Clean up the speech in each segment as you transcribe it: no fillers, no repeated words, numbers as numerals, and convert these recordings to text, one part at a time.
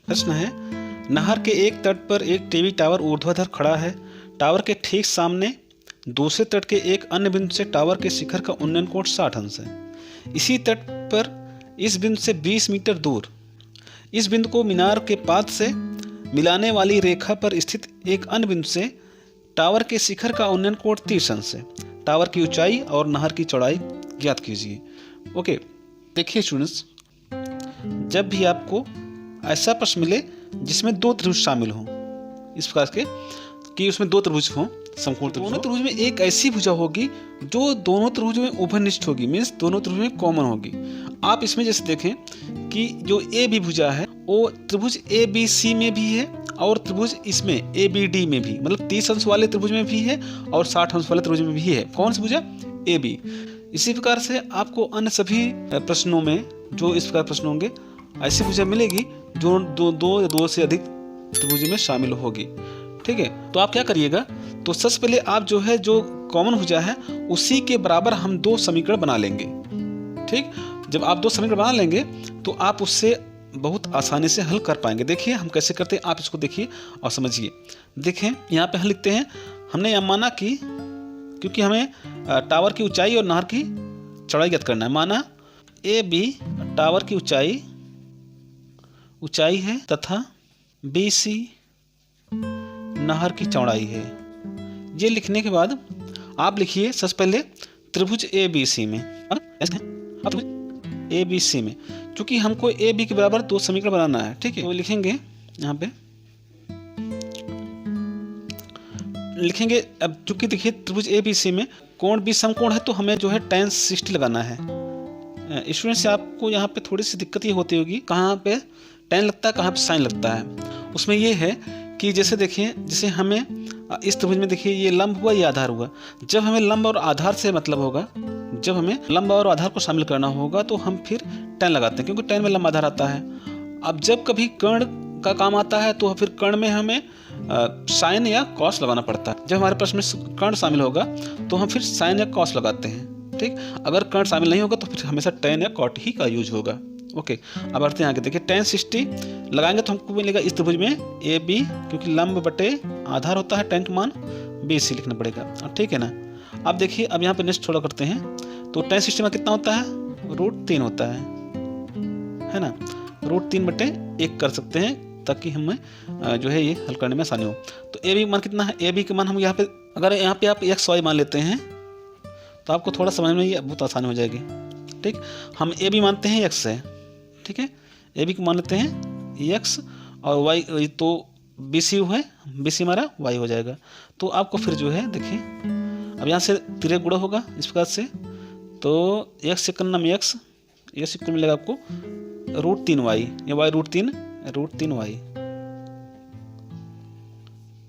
प्रश्न है, नहर के एक तट पर एक टीवी टावर ऊर्ध्वाधर खड़ा है। टावर के ठीक सामने दूसरे तट के एक अन्य बिंदु से टावर के शिखर का उन्नयन कोण 60 अंश है। इसी तट पर इस बिंदु से 20 मीटर दूर इस बिंदु को मीनार के पाद से मिलाने वाली रेखा पर स्थित एक अन्य बिंदु से टावर के शिखर का उन्नयन कोण 30 अंश है। टावर की ऊंचाई और नहर की चौड़ाई ज्ञात कीजिए। ओके, देखिए स्टूडेंट्स, जब भी आपको ऐसा प्रश्न मिले जिसमें दो त्रिभुज शामिल हों, इस प्रकार के कि उसमें दो त्रिभुज हों, समकोण त्रिभुज, दोनों त्रिभुज में एक ऐसी भुजा होगी जो दोनों त्रिभुज में उभयनिष्ठ होगी, मीन्स दोनों त्रिभुज में कॉमन होगी। आप इसमें जैसे देखें कि जो ए बी भुजा है वो त्रिभुज ए बी सी में भी है और त्रिभुज इसमें ए बी डी में भी, मतलब 30 अंश वाले त्रिभुज में भी है और 60 अंश वाले त्रिभुज में भी है। कौन सी भुजा? A B. इसी प्रकार से आपको अन्य सभी प्रश्नों में जो इस प्रकार प्रश्न होंगे ऐसी भुजा मिलेगी जो दो या दो से अधिक त्रिभुज में शामिल होगी। ठीक है, तो आप क्या करिएगा, तो सबसे पहले आप जो है जो कॉमन भुजा है उसी के बराबर हम दो समीकरण बना लेंगे। ठीक, जब आप दो समीकरण बना लेंगे तो आप उससे बहुत आसानी से हल कर पाएंगे। देखिए हम कैसे करते हैं, आप इसको देखिए और समझिए। देखें यहाँ पे हम लिखते हैं, हमने यहाँ माना कि क्योंकि हमें टावर की ऊंचाई और नहर की चौड़ाई ज्ञात करना है, माना ए बी टावर की ऊंचाई है तथा बी सी नहर की चौड़ाई है। ये लिखने के बाद आप लिखिए सबसे पहले त्रिभुज ए बी सी में, ए बी सी में क्योंकि हमको ए बी के बराबर दो समीकरण बनाना है। ठीक है, तो लिखेंगे यहाँ पे लिखेंगे। अब चूंकि देखिए त्रिभुज ए बी सी में कोण भी समकोण है तो हमें जो है tan 60 लगाना है। स्टूडेंट से आपको यहाँ पे थोड़ी सी दिक्कत ये होती होगी, कहाँ पे tan लगता है कहाँ पे sin लगता है। उसमें ये है कि जैसे देखिए, जैसे हमें इस त्रिभुज में देखिए ये लंब हुआ, ये आधार हुआ। जब हमें लंब और आधार से मतलब होगा, जब हमें लंब और आधार को शामिल करना होगा तो हम फिर tan लगाते हैं, क्योंकि tan में लंब आधार आता है। अब जब कभी कर्ण का काम आता है तो फिर कर्ण में हमें साइन या कॉस लगाना पड़ता है। जब हमारे प्रश्न में कर्ण शामिल होगा तो हम फिर साइन या कॉस लगाते हैं। ठीक, अगर कर्ण शामिल नहीं होगा तो फिर हमेशा tan या कॉट ही का यूज होगा। ओके, अब बढ़ते हैं आगे। देखिए tan 60 लगाएंगे तो हमको मिलेगा इस त्रिभुज में ए बी, क्योंकि लंब बटे आधार होता है, tan का मान बी सी लिखना पड़ेगा। ठीक है ना। अब देखिए, अब यहाँ पे नेक्स्ट थोड़ा करते हैं, तो tan 60 में कितना होता है? √3 होता है ना। √3 बटे 1 कर सकते हैं ताकि हमें जो है ये हल करने में आसानी हो। तो ए बी मान कितना है? ए बी के मान हम यहाँ पे, अगर यहाँ पे आप एक्स वाई मान लेते हैं तो आपको थोड़ा समझ में ये बहुत आसानी हो जाएगी। ठीक, हम ए बी मानते हैं एक्स है। ठीक है, ए बी को मान लेते हैं एक्स और वाई, तो बी सी है, बी सी हमारा वाई हो जाएगा। तो आपको फिर जो है देखिए, अब यहाँ से तिरे गुणा होगा इस प्रकार से, तो एक्स से करना में एक्स, ये इक्वल मिलेगा आपको √3 वाई, या वाई √3 वाई।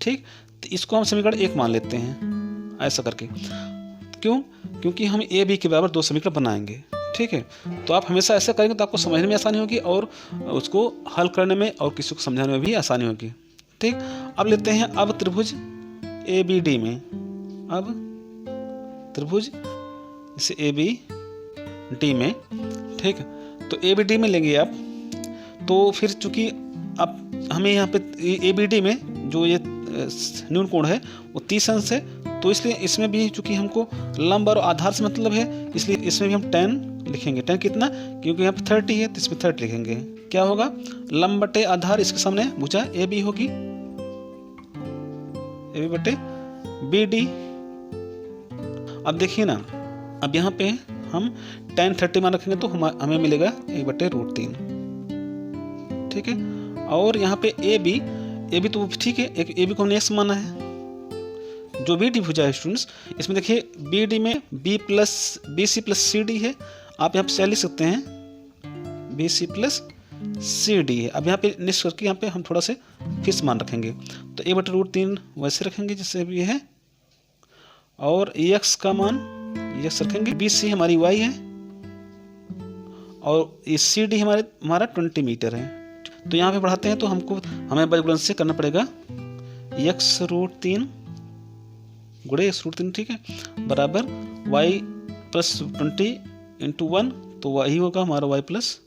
ठीक, तो इसको हम समीकरण 1 मान लेते हैं ऐसा करके। क्यों? क्योंकि हम ए बी के बराबर दो समीकरण बनाएंगे। ठीक है, तो आप हमेशा ऐसा करेंगे तो आपको समझने में आसानी होगी और उसको हल करने में और किसी को समझाने में भी आसानी होगी। ठीक, अब लेते हैं अब त्रिभुज ए बी डी में, अब त्रिभुज जैसे ए बी डी में। ठीक, तो ए बी डी में लेंगे आप, तो फिर चूंकि अब हमें यहाँ पे ए बी डी में जो ये न्यून कोण है वो 30 अंश है, तो इसलिए इसमें भी चूंकि हमको लंब और आधार से मतलब है, इसलिए इसमें भी हम tan लिखेंगे। tan कितना? क्योंकि यहाँ पे 30 है तो इसमें 30 लिखेंगे। क्या होगा? लंब बटे आधार, इसके सामने भुजा ए बी होगी, ए बी बटे बी डी। अब देखिए ना, अब यहाँ पे हम tan 30 मान रखेंगे तो हमें मिलेगा 1/√3। ठीक है, और यहाँ पे ए बी तो ठीक है, एक ए बी को हमने एक्स माना है, जो बी डी भुजा है स्टूडेंट्स, इसमें देखिए बी डी में B C plus C D है। आप यहाँ पे लिख सकते हैं B C plus C D है। अब यहाँ पे निश्चित करके यहाँ पे हम थोड़ा से फिक्स मान रखेंगे, तो 1/√3 वैसे रखेंगे जैसे भी है, और एक्स का मान एक्स रखेंगे, बी सी हमारी वाई है और ये सी डी हमारा 20 मीटर है। तो यहाँ पे बढ़ाते हैं तो हमें बजगुणन से करना पड़ेगा x√3 गुणे x√3, ठीक है, बराबर y + 20 × 1, तो y होगा हमारा y +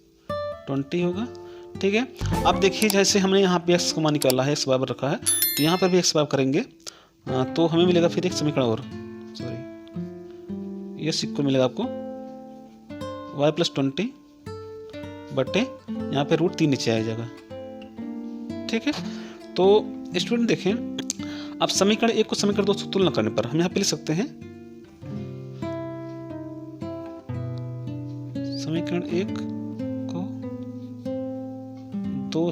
20 होगा, ठीक है। अब देखिए जैसे हमने यहाँ पे x का मान निकाला है, x बराबर रखा है, तो यहाँ पर भी x बराबर करेंगे तो हमें मिलेगा फिर एक समीकरण और, सॉरी ये इक्वल मिलेगा आपको y+20 बटे यहाँ पे √3 नीचे आ जाएगा। ठीक है। तो स्टूडेंट देखें, अब समीकरण 1 को समीकरण 2 से तुलना करने पर हम यहाँ पे लिख सकते हैं समीकरण 1 को 2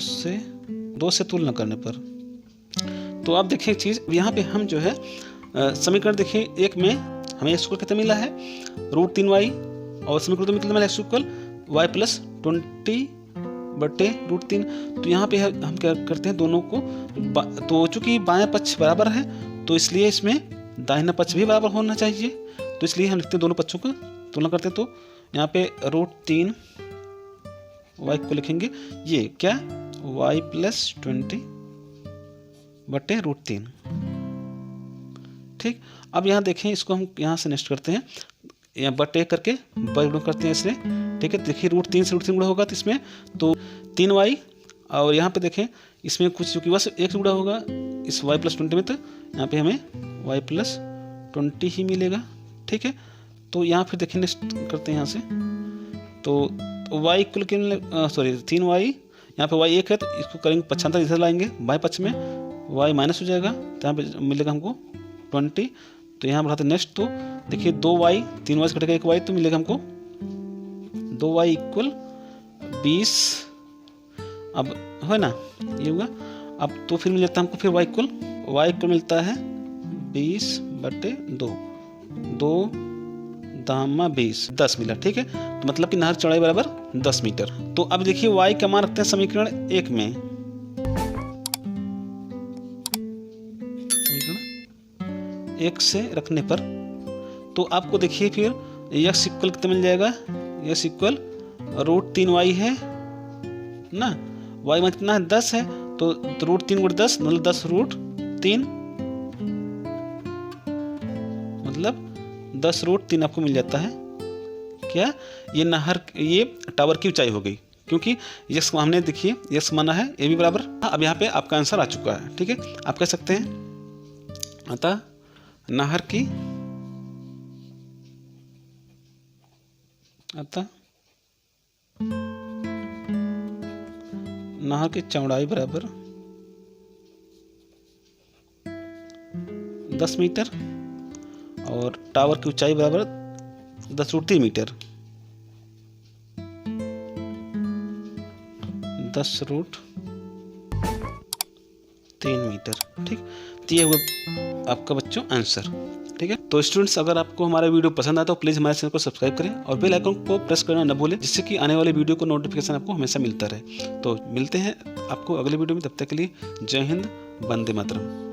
से तुलना करने पर। तो आप देखिए एक चीज़, यहाँ पे हम जो है समीकरण देखिए 1 में हमें x इक्वल कितना मिला है √3y, और समीकरण 2 में कितना मिला x इक्वल y+20 बटे √3। तो यहाँ पे हम क्या करते हैं दोनों को, तो चूंकि बायां पक्ष बराबर है तो इसलिए इसमें दाहिना पक्ष भी बराबर होना चाहिए, तो इसलिए हम लिखते हैं दोनों पक्षों को तुलना करते हैं। तो यहाँ पे √3 y को लिखेंगे ये क्या y+20 बटे √3। ठीक। अब यहाँ देखें, इसको हम यहाँ से नेक्स्ट करते हैं, यहाँ बटे करके गुणा करते हैं इसलिए। ठीक है। देखिए √3 से √3 गुणा होगा तो इसमें तो 3y, और यहाँ पे देखें इसमें कुछ चूँकि बस 1 से गुणा होगा इस y+20 में, तो यहाँ पे हमें y+20 ही मिलेगा। ठीक है। तो यहाँ फिर देखें नेक्स्ट करते हैं यहाँ से, तो y इक्वल के सॉरी 3y, यहाँ पे y 1 है तो इसको करेंगे पक्षांतर इधर लाएंगे, बाएं पक्ष में y माइनस हो जाएगा, तो यहाँ पे मिलेगा हमको 20। तो यहाँ बढ़ाते नेक्स्ट, तो देखिए 2y, 3y से घटेगा 1y, तो मिलेगा हमको 2y इक्वल 20। अब है ना ये हुआ। अब तो फिर मिल जाता है हमको फिर y इक्वल मिलता है 20 बटे 2, 2 दामा 20, 10 मिला। ठीक है। तो मतलब कि नहर चौड़ाई बराबर 10 मीटर। तो अब देखिए y का मान रखते हैं समीकरण 1 में, समीकरण 1 से रखने पर तो आपको देखिए फिर x इक्वल कितना मिल जाएगा, x इक्वल √3y है ना, y में कितना है 10 है, तो √3 × 10 मतलब 10 √3, मतलब 10 √3 आपको मिल जाता है। क्या ये नहर, ये टावर की ऊंचाई हो गई, क्योंकि यक्स हमने देखिए यक्स माना है ए बी बराबर। अब यहाँ पे आपका आंसर आ चुका है। ठीक है। आप कह सकते हैं अतः नहर की चौड़ाई बराबर 10 मीटर और टावर की ऊंचाई बराबर 10 √3 मीटर, 10 √3 मीटर। ठीक। तो ये हुआ आपका बच्चों आंसर। ठीक है। तो स्टूडेंट्स, अगर आपको हमारा वीडियो पसंद आया तो प्लीज़ हमारे चैनल को सब्सक्राइब करें और बेल आइकन को प्रेस करना न भूलें, जिससे कि आने वाले वीडियो को नोटिफिकेशन आपको हमेशा मिलता रहे। तो मिलते हैं आपको अगले वीडियो में, तब तक के लिए जय हिंद, वंदे मातरम।